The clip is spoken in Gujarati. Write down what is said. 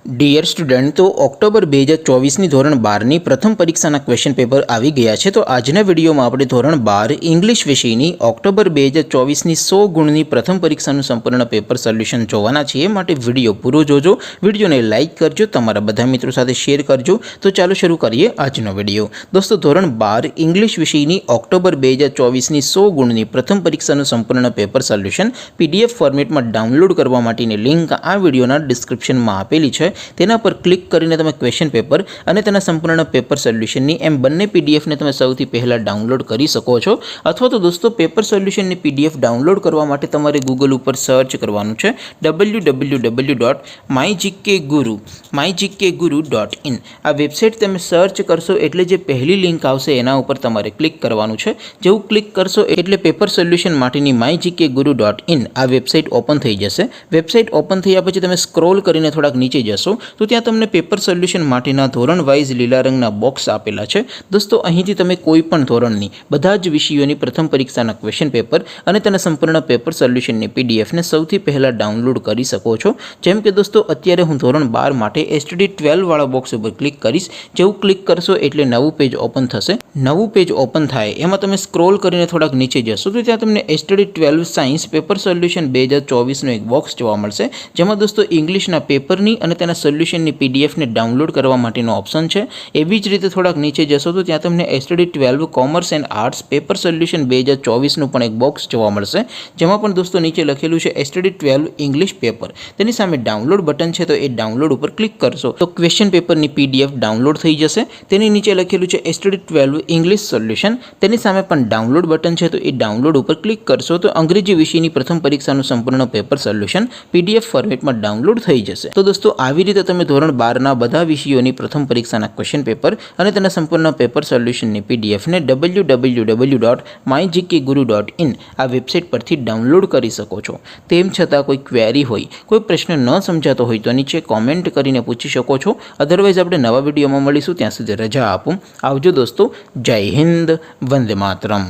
ડિયર સ્ટુડન્ટ, તો ઓક્ટોબર 2024ની ધોરણ 12ની પ્રથમ પરીક્ષાના ક્વેશ્ચન પેપર આવી ગયા છે। તો આજના વિડીયોમાં આપણે ધોરણ 12 ઇંગ્લિશ વિષયની ઓક્ટોબર 2024ની 100 ગુણની પ્રથમ પરીક્ષાનું સંપૂર્ણ પેપર સોલ્યુશન જોવાના છીએ। માટે વિડીયો પૂરો જોજો, વિડીયોને લાઇક કરજો, તમારા બધા મિત્રો સાથે શેર કરજો। તો ચાલો શરૂ કરીએ આજનો વિડીયો। દોસ્તો, ધોરણ 12 ઇંગ્લિશ વિષયની ઓક્ટોબર 2024ની 100 ગુણની પ્રથમ પરીક્ષાનું સંપૂર્ણ પેપર સોલ્યુશન PDF ફોર્મેટમાં ડાઉનલોડ કરવા માટેની લિંક આ વિડીયોના ડિસ્ક્રિપ્શનમાં આપેલી છે। તેના પર ક્લિક કરીને તમે ક્વેશ્ચન પેપર અને તેના સંપૂર્ણ પેપર સોલ્યુશનની એમ બંને પીડીએફને તમે સૌથી પહેલાં ડાઉનલોડ કરી શકો છો। અથવા તો દોસ્તો, પેપર સોલ્યુશનની પીડીએફ ડાઉનલોડ કરવા માટે તમારે ગૂગલ ઉપર સર્ચ કરવાનું છે www.mygkguru.in। આ વેબસાઇટ તમે સર્ચ કરશો એટલે જે પહેલી લિંક આવશે એના ઉપર તમારે ક્લિક કરવાનું છે। જેવું ક્લિક કરશો એટલે પેપર સોલ્યુશન માટેની mygkguru.in આ વેબસાઇટ ઓપન થઈ જશે। વેબસાઇટ ઓપન થયા પછી તમે સ્ક્રોલ કરીને થોડાક નીચે જશો તો ત્યાં તમને પેપર સોલ્યુશન માટેના ધોરણ વાઇઝ લીલા રંગના બોક્સ આપેલા છે। દોસ્તો, અહીંથી તમે કોઈ પણ ધોરણની બધા જ વિષયોની પ્રથમ પરીક્ષાના ક્વેશ્ચન પેપર અને તેના સંપૂર્ણ પેપર સોલ્યુશનની પીડીએફને સૌથી પહેલાં ડાઉનલોડ કરી શકો છો। જેમ કે દોસ્તો, અત્યારે હું ધોરણ 12 માટે STD 12 વાળા બોક્સ ઉપર ક્લિક કરીશ। જેવું ક્લિક કરશો એટલે નવું પેજ ઓપન થશે। નવું પેજ ઓપન થાય એમાં તમે સ્ક્રોલ કરીને થોડાક નીચે જશો તો ત્યાં તમને STD 12 સાયન્સ પેપર સોલ્યુશન 2024નો એક બોક્સ જોવા મળશે, જેમાં દોસ્તો ઇંગ્લિશના પેપરની અને તેના સોલ્યુશનની પીડીએફને ડાઉનલોડ કરવા માટેનો ઓપ્શન છે। એવી જ રીતે થોડાક નીચે જશો તો ત્યાં તમને STD 12 commerce and arts paper solution 2024નું પણ એક બોક્સ જોવા મળશે, જેમાં પણ દોસ્તો નીચે લખેલું છે STD 12 ઇંગ્લિશ પેપર। તેની સામે ડાઉનલોડ બટન છે, તો એ ડાઉનલોડ ઉપર ક્લિક કરશો તો ક્વેશ્ચન પેપરની પીડીએફ ડાઉનલોડ થઈ જશે। તેની નીચે લખેલું છે STD 12 ઇંગ્લિશ સોલ્યુશન, તેની સામે પણ ડાઉનલોડ બટન છે, તો એ ડાઉનલોડ ઉપર ક્લિક કરશો તો અંગ્રેજી વિષયની પ્રથમ પરીક્ષાનું સંપૂર્ણ પેપર સોલ્યુશન PDF ફોર્મેટમાં ડાઉનલોડ થઈ જશે। તો દોસ્તો, આવી રીતે તમે ધોરણ 12ના બધા વિષયોની પ્રથમ પરીક્ષાના ક્વેશ્ચન પેપર અને તેના સંપૂર્ણ પેપર સોલ્યુશનની પીડીએફને www.mygkguru.in આ વેબસાઇટ પરથી ડાઉનલોડ કરી શકો છો। તેમ છતાં કોઈ ક્વેરી હોય, કોઈ પ્રશ્ન ન સમજાતો હોય તો નીચે કોમેન્ટ કરીને પૂછી શકો છો। અધરવાઇઝ આપણે નવા વિડીયોમાં મળીશું, ત્યાં સુધી રજા આપો। આવજો દોસ્તો, જય હિન્દ, વંદે માતરમ।